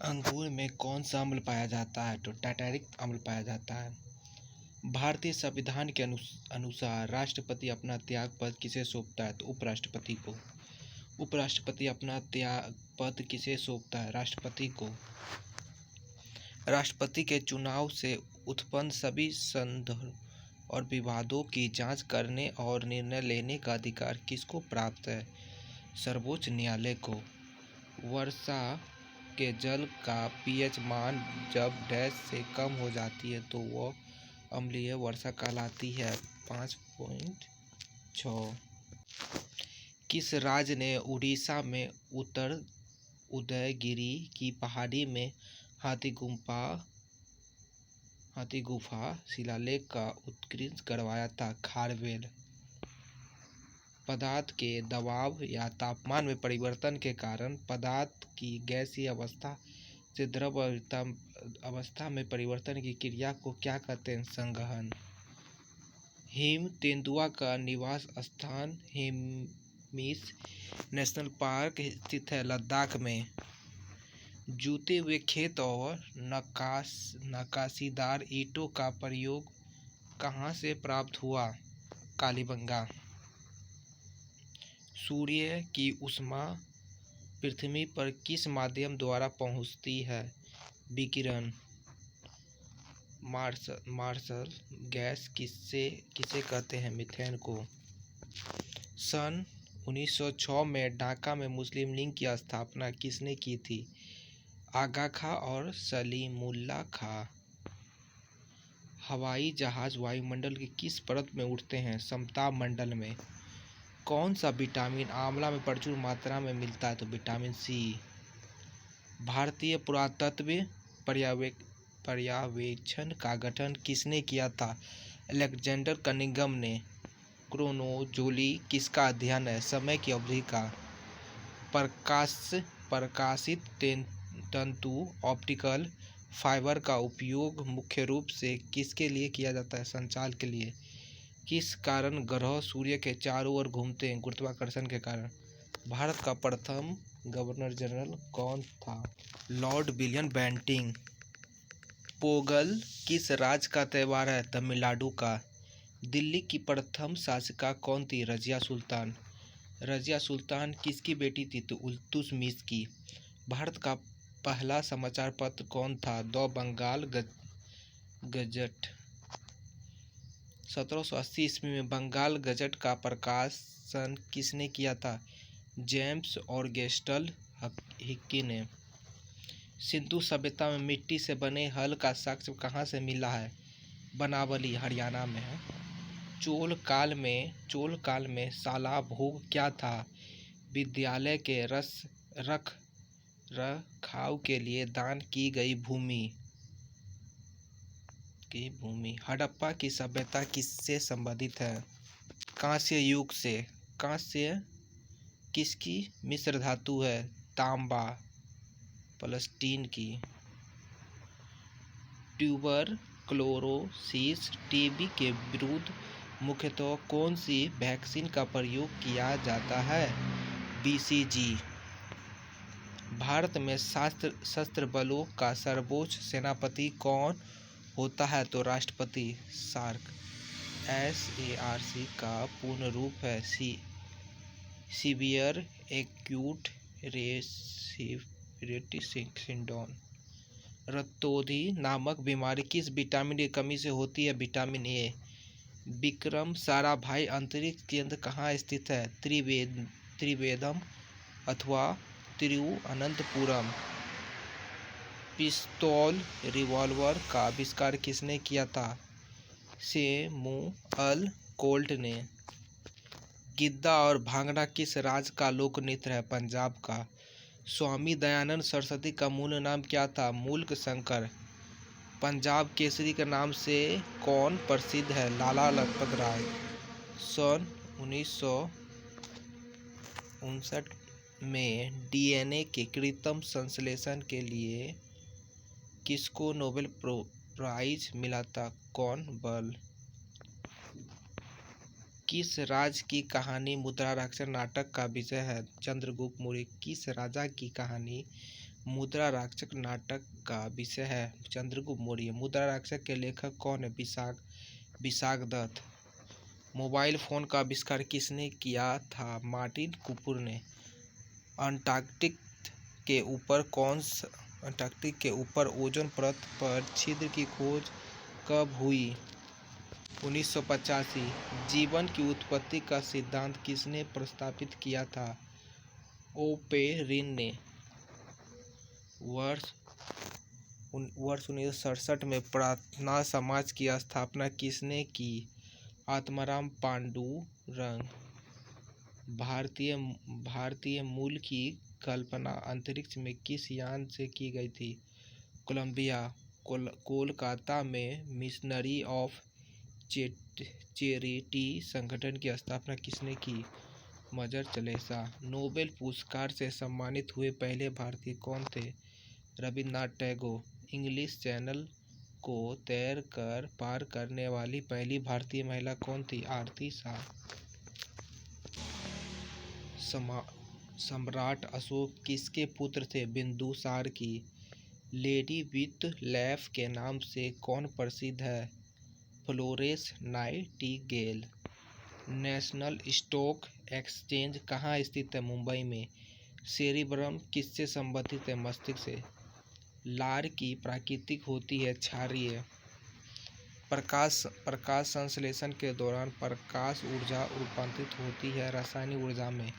अंगूर में कौन सा अम्ल पाया जाता है? तो टार्टारिक अम्ल पाया जाता है। भारतीय संविधान के अनुसार राष्ट्रपति अपना त्याग पद किसे सौंपता है? तो उपराष्ट्रपति को। उपराष्ट्रपति अपना त्याग पद किसे सौंपता है? राष्ट्रपति को। राष्ट्रपति के चुनाव से उत्पन्न सभी संदेह और विवादों की जांच करने और निर्णय लेने का अधिकार किसको प्राप्त है? सर्वोच्च न्यायालय को। वर्षा के जल का पीएच मान जब डैश से कम हो जाती है तो वह अम्लीय वर्षा कहलाती है। 5.6। किस राज्य ने उड़ीसा में उत्तर उदयगिरी की पहाड़ी में हाथी गुफा शिलालेख का उत्कीर्ण करवाया था? खारवेल। पदार्थ के दबाव या तापमान में परिवर्तन के कारण पदार्थ की गैसीय अवस्था से द्रव अवस्था में परिवर्तन की क्रिया को क्या कहते हैं? संघनन। हिम तेंदुआ का निवास स्थान हेमिस नेशनल पार्क स्थित है, लद्दाख में। जूते हुए खेत और नक्काशीदार ईंटों का प्रयोग कहाँ से प्राप्त हुआ? कालीबंगा। सूर्य की ऊष्मा पृथ्वी पर किस माध्यम द्वारा पहुँचती है? विकिरण। मार्शल गैस किसे कहते हैं? मीथेन को। सन 1906 में ढाका में मुस्लिम लीग की स्थापना किसने की थी? आगा खां और सलीमुल्लाह खां। हवाई जहाज वायुमंडल की किस परत में उड़ते हैं? समताप मंडल में। कौन सा विटामिन आंवला में प्रचुर मात्रा में मिलता है? तो विटामिन सी। भारतीय पुरातत्व पर्यवेक्षण का गठन किसने किया था? अलेक्जेंडर कनिंघम ने। क्रोनोलॉजी किसका अध्ययन है? समय की अवधि का। प्रकाशित तंतु ऑप्टिकल फाइबर का उपयोग मुख्य रूप से किसके लिए किया जाता है? संचार के लिए। किस कारण ग्रह सूर्य के चारों ओर घूमते हैं? गुरुत्वाकर्षण के कारण। भारत का प्रथम गवर्नर जनरल कौन था? Lord William Bentinck. पोंगल किस राज्य का त्योहार है? तमिलनाडु का। दिल्ली की प्रथम शासिका कौन थी? रजिया सुल्तान। रजिया सुल्तान किसकी बेटी थी? तो इल्तुतमिश की। भारत का पहला समाचार पत्र कौन था? The Bengal gazette. 1780 ईस्वी में बंगाल गजट का प्रकाशन किसने किया था? जेम्स ऑगस्टस हिक्की ने। सिंधु सभ्यता में मिट्टी से बने हल का साक्ष्य कहाँ से मिला है? बनावली, हरियाणा में है। चोल काल में शाला भोग क्या था? विद्यालय के रख रखाव के लिए दान की गई भूमि। हड़प्पा की सभ्यता किससे संबंधित है? कांस्य युग से। कांस्य किसकी मिश्र धातु है? तांबा। प्लस्टीन की। ट्यूबरक्लोसिस टीबी के विरुद्ध मुख्यतः कौन सी वैक्सीन का प्रयोग किया जाता है? बीसीजी। भारत में सशस्त्र बलों का सर्वोच्च सेनापति कौन होता है? तो राष्ट्रपति। सार्क SARC का पूर्ण रूप है सीवियर एक्यूट रेस्पिरेटरी सिंड्रोम। रक्तौंधी नामक बीमारी किस विटामिन की कमी से होती है? Vitamin A. विक्रम साराभाई अंतरिक्ष केंद्र कहाँ स्थित है? त्रिवेंद्रम अथवा तिरुवनंतपुरम। पिस्तौल रिवॉल्वर का आविष्कार किसने किया था? सैमुअल कोल्ट ने। गिद्दा और भांगड़ा किस राज्य का लोक नृत्य है? पंजाब का। स्वामी दयानंद सरस्वती का मूल नाम क्या था? मूलक शंकर। पंजाब केसरी के नाम से कौन प्रसिद्ध है? लाला लजपत राय। सन 1959 में DNA के कृत्रिम संश्लेषण के लिए किसको नोबेल प्राइज मिला था? कौन बल। किस राज्य की कहानी मुद्राक्षर नाटक का विषय है? चंद्रगुप्त मौर्य। किस राजा की कहानी मुद्रा राक्षस नाटक का विषय है चंद्रगुप्त मौर्य। मुद्रा राक्षस के लेखक कौन है? विशाख दत्त। मोबाइल फोन का आविष्कार किसने किया था? मार्टिन कूपर ने। अंटार्कटिक के ऊपर ओजोन परत पर छिद्र की खोज कब हुई? 1985। जीवन की उत्पत्ति का सिद्धांत किसने प्रस्तावित किया था? ओपेरिन ने। वर्ष 1967 में प्रार्थना समाज की स्थापना किसने की? आत्माराम पांडुरंग। भारतीय मूल की कल्पना अंतरिक्ष में किस यान से की गई थी? कोलंबिया। कोलकाता में मिशनरी ऑफ चैरिटी संगठन की स्थापना किसने की? Mother Teresa. नोबेल पुरस्कार से सम्मानित हुए पहले भारतीय कौन थे? रविन्द्रनाथ टैगोर। इंग्लिश चैनल को तैरकर पार करने वाली पहली भारतीय महिला कौन थी? आरती शाह। सम्राट अशोक किसके पुत्र थे? बिंदुसार की। लेडी विथ लैम्प के नाम से कौन प्रसिद्ध है? Florence Nightingale. National stock exchange कहाँ स्थित है? मुंबई में। सेरिब्रम किससे संबंधित है? मस्तिष्क से। लार की प्राकृतिक होती है क्षारीय। प्रकाश संश्लेषण के दौरान प्रकाश ऊर्जा रूपांतरित होती है रासायनिक ऊर्जा में।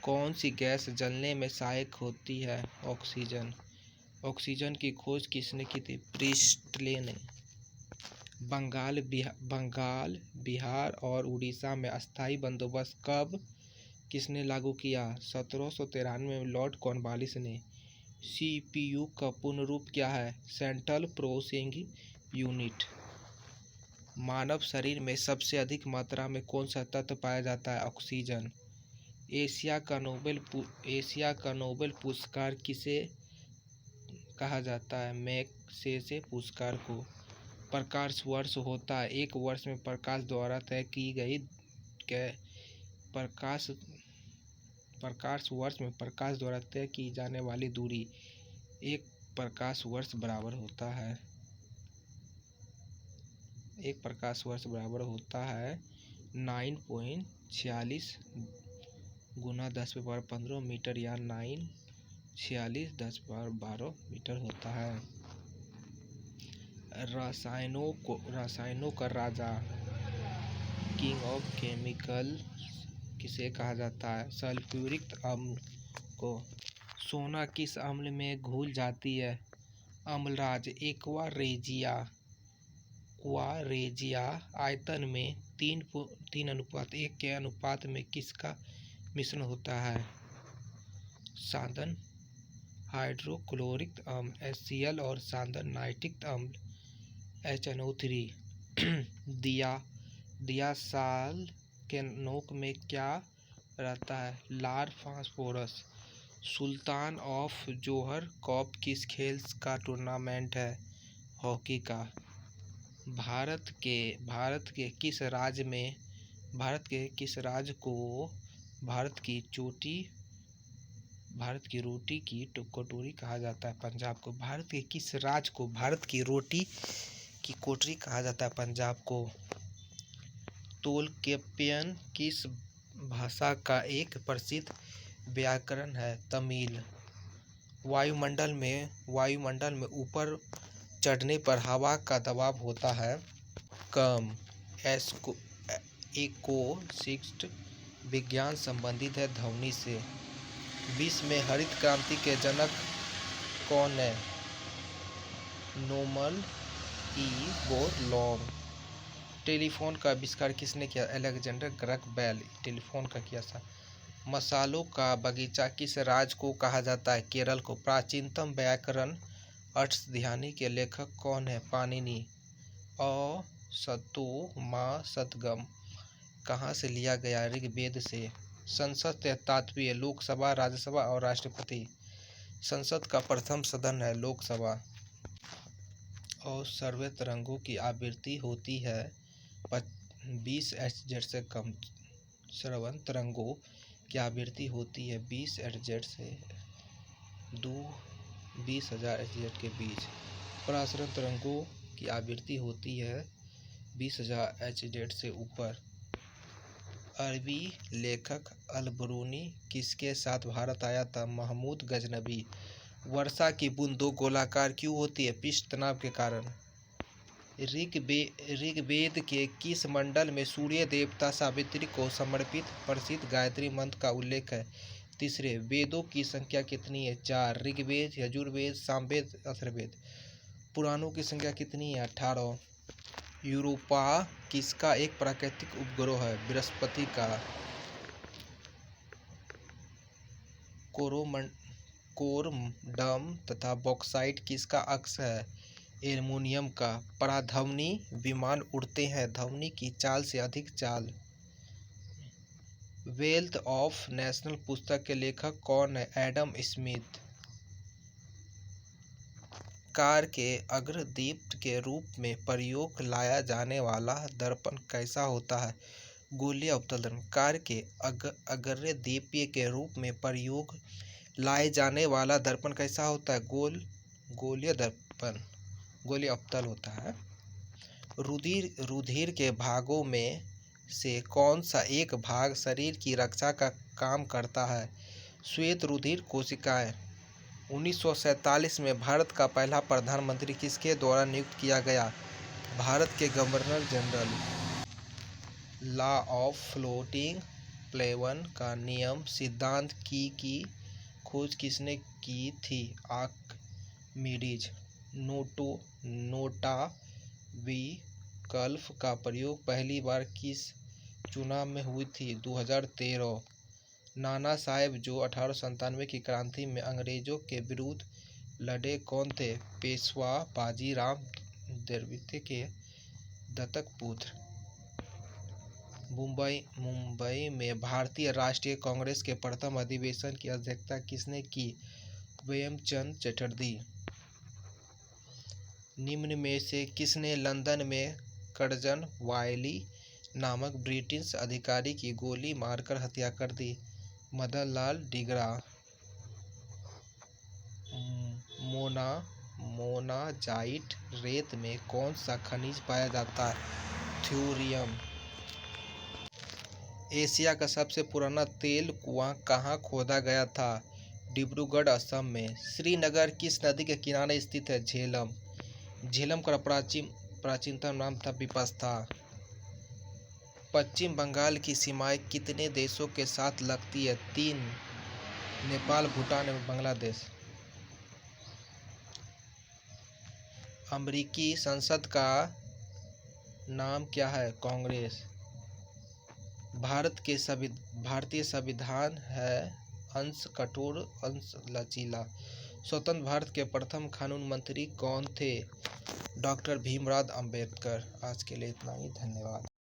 कौन सी गैस जलने में सहायक होती है? ऑक्सीजन। ऑक्सीजन की खोज किसने की थी? प्रीस्टले ने। बंगाल, बिहार और उड़ीसा में अस्थायी बंदोबस्त कब किसने लागू किया? 1793 में लॉर्ड कॉर्नवालिस ने। सीपीयू का पूर्ण रूप क्या है? Central processing unit. मानव शरीर में सबसे अधिक मात्रा में कौन सा तत्व पाया जाता है? ऑक्सीजन। एशिया का नोबेल पुरस्कार किसे कहा जाता है? मैग्सेसे पुरस्कार को। प्रकाश वर्ष होता है एक वर्ष में प्रकाश द्वारा तय की गई प्रकाश वर्ष में प्रकाश द्वारा तय की जाने वाली दूरी एक प्रकाश वर्ष बराबर होता है। एक प्रकाश वर्ष बराबर होता है 9.46 गुना 10⁻15 मीटर या 946 10⁻12 मीटर होता है। रसायनों का राजा किंग ऑफ केमिकल किसे कहा जाता है? सल्फ्यूरिक अम्ल को। सोना किस अम्ल में घुल जाती है? अम्लराज। एक्वा रेजिया आयतन में 3:1 के अनुपात में किसका मिश्रण होता है? साधन हाइड्रोक्लोरिक अम्ल HCl और साधन नाइट्रिक अम्ल HNO3। दियासाल के नोक में क्या रहता है? लार phosphorus. Sultan of Johar cup किस खेल का टूर्नामेंट है? हॉकी का। भारत के किस राज्य को भारत की रोटी की कटोरी कहा जाता है? पंजाब को। भारत के किस राज्य को भारत की रोटी की कोटरी कहा जाता है? पंजाब को। तोल्केपियन किस भाषा का एक प्रसिद्ध व्याकरण है? तमिल। वायुमंडल में ऊपर चढ़ने पर हवा का दबाव होता है कम। एकोसिस्ट विज्ञान संबंधित है ध्वनि से। विश्व में हरित क्रांति के जनक कौन है? Normal E Borlaug. टेलीफोन का आविष्कार किसने किया? Alexander Graham bell. टेलीफोन का किया था। मसालों का बगीचा किस राज्य को कहा जाता है? केरल को। प्राचीनतम व्याकरण अष्टध्यायी के लेखक कौन है? पाणिनि। असतो मा सद्गम कहाँ से लिया गया? ऋग्वेद से। संसद के तत्वीय लोकसभा, राज्यसभा और राष्ट्रपति। संसद का प्रथम सदन है लोकसभा। और श्रव्य तरंगों की आवृत्ति होती है 20 Hz से कम। श्रवण तरंगों की आवृत्ति होती है 20 Hz से 2 20,000 HZ के बीच। परासरण तरंगों की आवृत्ति होती है 20,000 HZ से ऊपर। अरबी लेखक अल-बरूनी किसके साथ भारत आया था? महमूद गजनबी। वर्षा की बूंद दो गोलाकार क्यों होती है? पृष्ठ तनाव के कारण। ऋग्वेद के किस मंडल में सूर्य देवता सावित्री को समर्पित प्रसिद्ध गायत्री मंत्र का उल्लेख है? तीसरे। वेदों की संख्या कितनी है? 4। ऋग्वेद, यजुर्वेद, सामवेद, अथर्ववेद। पुराणों की संख्या कितनी है? 18। यूरोपा किसका एक प्राकृतिक उपग्रह है? बृहस्पति का। कोरमंडम तथा बॉक्साइट किसका अक्ष है? एल्युमिनियम का। पराध्वनि विमान उड़ते हैं ध्वनि की चाल से अधिक चाल। वेल्थ ऑफ नेशंस पुस्तक के लेखक कौन है? Adam Smith. कार के अग्रदीप के रूप में प्रयोग लाया जाने वाला दर्पण कैसा होता है? गोलीय अवतल दर्पण। कार के अग्रदीप के रूप में प्रयोग लाए जाने वाला दर्पण कैसा होता है? गोलीय दर्पण। गोलीय अवतल होता है। रुधिर के भागों में से कौन सा एक भाग शरीर की रक्षा का काम करता है? श्वेत रुधिर कोशिकाएं। 1947 में भारत का पहला प्रधानमंत्री किसके द्वारा नियुक्त किया गया? भारत के governor general. Law of floating plane का नियम सिद्धांत की खोज किसने की थी? आर्किमिडीज। नोटा विकल्प का प्रयोग पहली बार किस चुनाव में हुई थी? 2013। नाना साहेब जो 1897 की क्रांति में अंग्रेजों के विरुद्ध लड़े कौन थे? पेशवा बाजीराव द्वितीय के दत्तक पुत्र। मुंबई में भारतीय राष्ट्रीय कांग्रेस के प्रथम अधिवेशन की अध्यक्षता किसने की? व्यामचंद्र चटर्जी। निम्न में से किसने लंदन में कर्जन वायली नामक ब्रिटिश अधिकारी की गोली मारकर हत्या कर दी? मदन लाल डींगरा। मोनाजाइट रेत में कौन सा खनिज पाया जाता है? थोरियम। एशिया का सबसे पुराना तेल कुआं कहाँ खोदा गया था? डिब्रूगढ़, असम में। श्रीनगर किस नदी के किनारे स्थित है? झेलम। झेलम का प्राचीनतम नाम था विपाशा। पश्चिम बंगाल की सीमाएं कितने देशों के साथ लगती है? 3। नेपाल, भूटान एवं बांग्लादेश। अमेरिकी संसद का नाम क्या है? कांग्रेस। भारतीय संविधान है अंश कठोर अंश लचीला। स्वतंत्र भारत के प्रथम कानून मंत्री कौन थे? डॉक्टर भीमराव अंबेडकर। आज के लिए इतना ही। धन्यवाद।